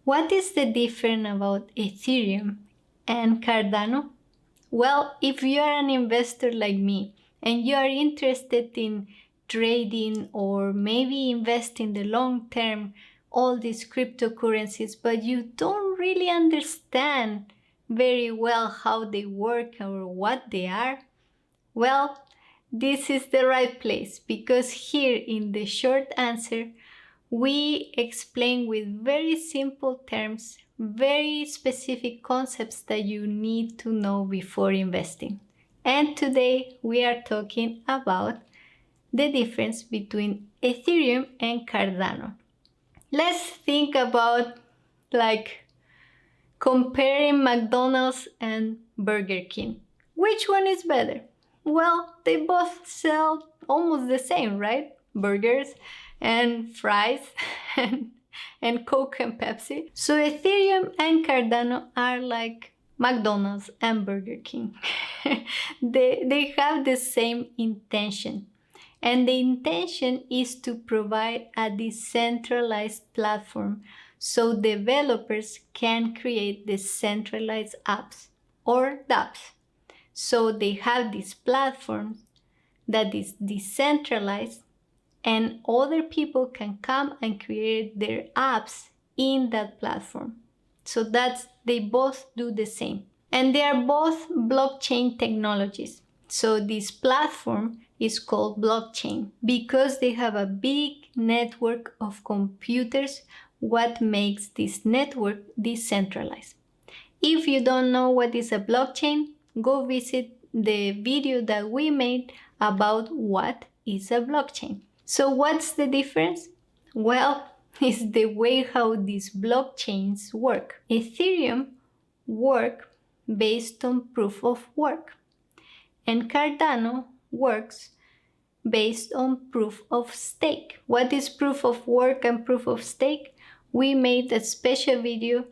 What is the difference about Ethereum and Cardano? Well, if you are an investor like me and you are interested in trading or maybe invest in the long term all these cryptocurrencies, but you don't really understand very well how they work or what they are, well, this is the right place because here in the short answer, we explain with very simple terms, very specific concepts that you need to know before investing. And today we are talking about the difference between Ethereum and Cardano. Let's think about like comparing McDonald's and Burger King. Which one is better? Well, they both sell almost the same, right? Burgers and fries and Coke and Pepsi. So Ethereum and Cardano are like McDonald's and Burger King. they have the same intention. And the intention is to provide a decentralized platform so developers can create decentralized apps or dApps. So they have this platform that is decentralized and other people can come and create their apps in that platform. So they both do the same. And they are both blockchain technologies. So this platform is called blockchain because they have a big network of computers, what makes this network decentralized. If you don't know what is a blockchain, go visit the video that we made about what is a blockchain. So what's the difference? Well, it's the way how these blockchains work. Ethereum works based on proof of work, and Cardano works based on proof of stake. What is proof of work and proof of stake? We made a special video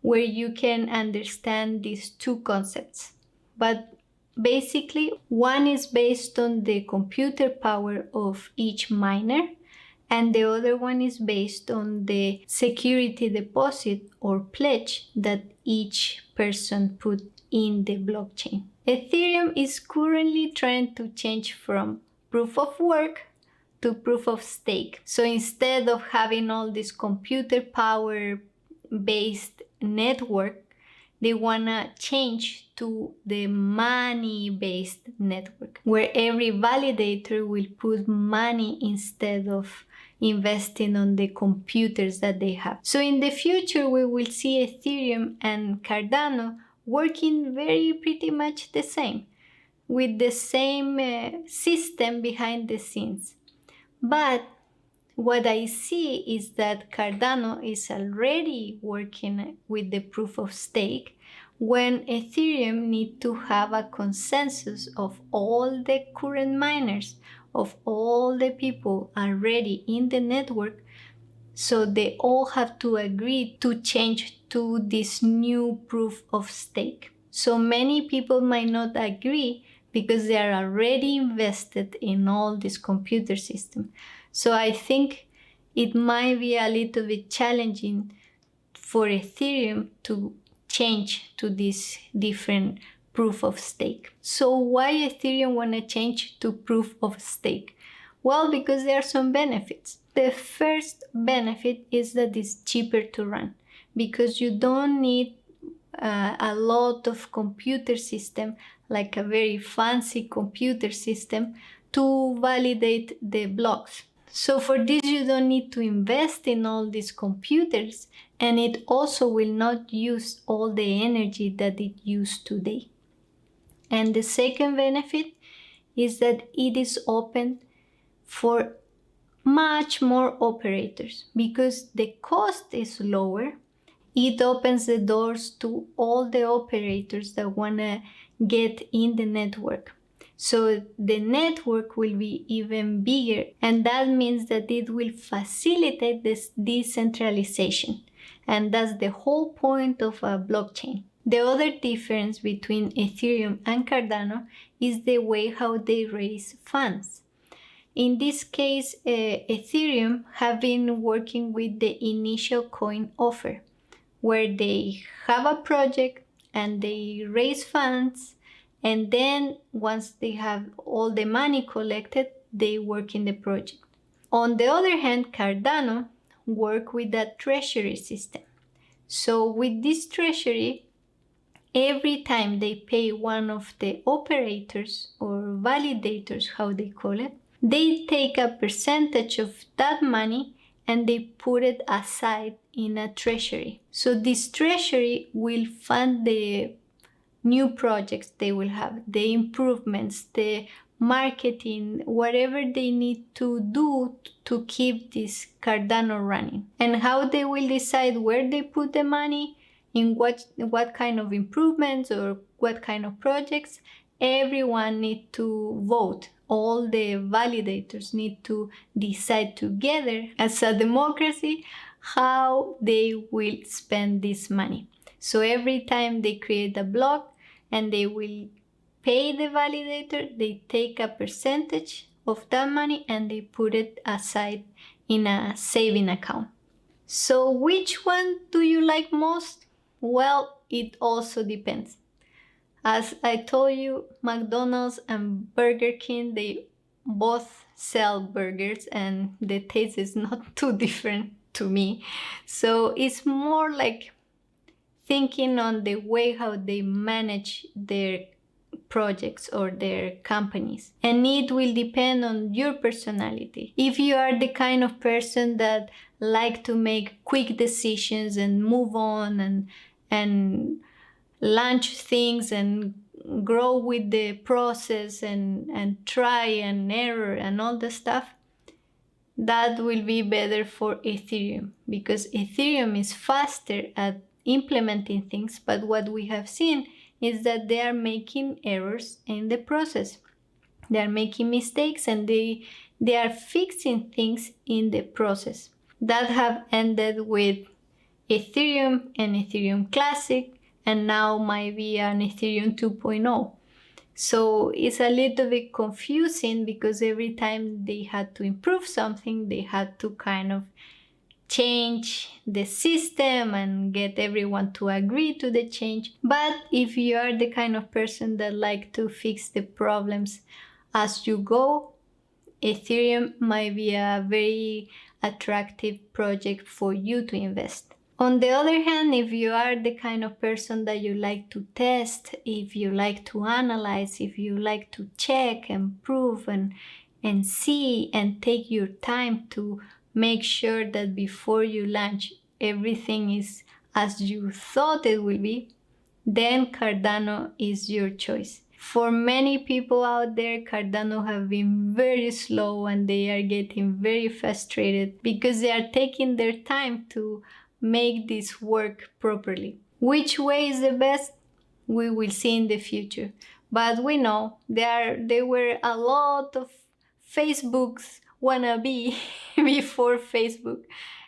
where you can understand these two concepts. But basically, one is based on the computer power of each miner, and the other one is based on the security deposit or pledge that each person put in the blockchain. Ethereum is currently trying to change from proof of work to proof of stake. So instead of having all this computer power based network, they wanna change to the money-based network, where every validator will put money instead of investing on the computers that they have. So in the future, we will see Ethereum and Cardano working very pretty much the same, with the same system behind the scenes. But what I see is that Cardano is already working with the proof of stake when Ethereum needs to have a consensus of all the current miners, of all the people already in the network, so they all have to agree to change to this new proof of stake. So many people might not agree because they are already invested in all this computer system. So I think it might be a little bit challenging for Ethereum to change to this different proof of stake. So why Ethereum want to change to proof of stake? Well, because there are some benefits. The first benefit is that it's cheaper to run because you don't need a lot of computer system, like a very fancy computer system, to validate the blocks. So for this, you don't need to invest in all these computers, and it also will not use all the energy that it uses today. And the second benefit is that it is open for much more operators because the cost is lower. It opens the doors to all the operators that want to get in the network. So the network will be even bigger, and that means that it will facilitate this decentralization. And that's the whole point of a blockchain. The other difference between Ethereum and Cardano is the way how they raise funds. In this case, Ethereum have been working with the initial coin offer. where they have a project and they raise funds, and then once they have all the money collected, they work in the project. On the other hand, Cardano work with a treasury system. So with this treasury, every time they pay one of the operators or validators, how they call it, they take a percentage of that money and they put it aside in a treasury. So this treasury will fund the new projects they will have, the improvements, the marketing, whatever they need to do to keep this Cardano running. And how they will decide where they put the money, in what kind of improvements or what kind of projects, everyone need to vote. All the validators need to decide together as a democracy how they will spend this money. So every time they create a block and they will pay the validator, they take a percentage of that money and they put it aside in a saving account. So which one do you like most? Well, it also depends. As I told you, McDonald's and Burger King, they both sell burgers and the taste is not too different to me. So it's more like thinking on the way how they manage their projects or their companies. And it will depend on your personality. If you are the kind of person that like to make quick decisions and move on and launch things and grow with the process and try and error and all the stuff, that will be better for Ethereum, because Ethereum is faster at implementing things, but what we have seen is that they are making errors in the process. They are making mistakes and they are fixing things in the process. That have ended with Ethereum and Ethereum Classic, and now might be an Ethereum 2.0. So it's a little bit confusing because every time they had to improve something, they had to kind of change the system and get everyone to agree to the change. But if you are the kind of person that like to fix the problems as you go, Ethereum might be a very attractive project for you to invest. On the other hand, if you are the kind of person that you like to test, if you like to analyze, if you like to check and prove and see and take your time to make sure that before you launch everything is as you thought it will be, then Cardano is your choice. For many people out there, Cardano have been very slow and they are getting very frustrated because they are taking their time to make this work properly. Which way is the best? We will see in the future. But we know there were a lot of Facebook's wannabe before Facebook,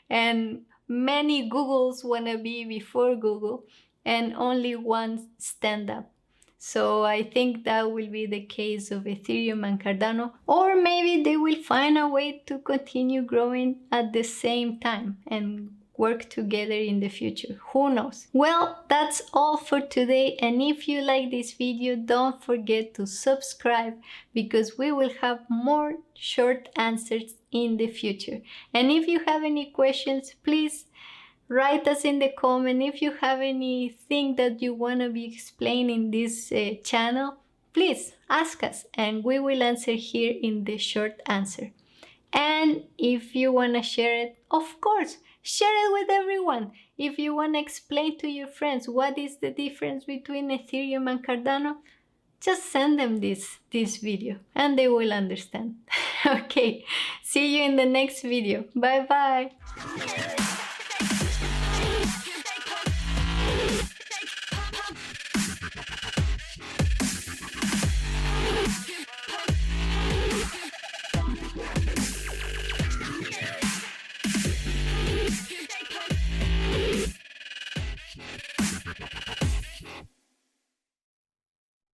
and many Googles wannabe before Google, and only one stand up. So I think that will be the case of Ethereum and Cardano, or maybe they will find a way to continue growing at the same time and work together in the future. Who knows? Well, that's all for today, and if you like this video, don't forget to subscribe because we will have more short answers in the future. And if you have any questions, please write us in the comment. If you have anything that you want to be explained in this channel, please ask us and we will answer here in the short answer. And if you want to share it, of course, share it with everyone. If you want to explain to your friends what is the difference between Ethereum and Cardano, just send them this video and they will understand. Okay, see you in the next video. Bye bye.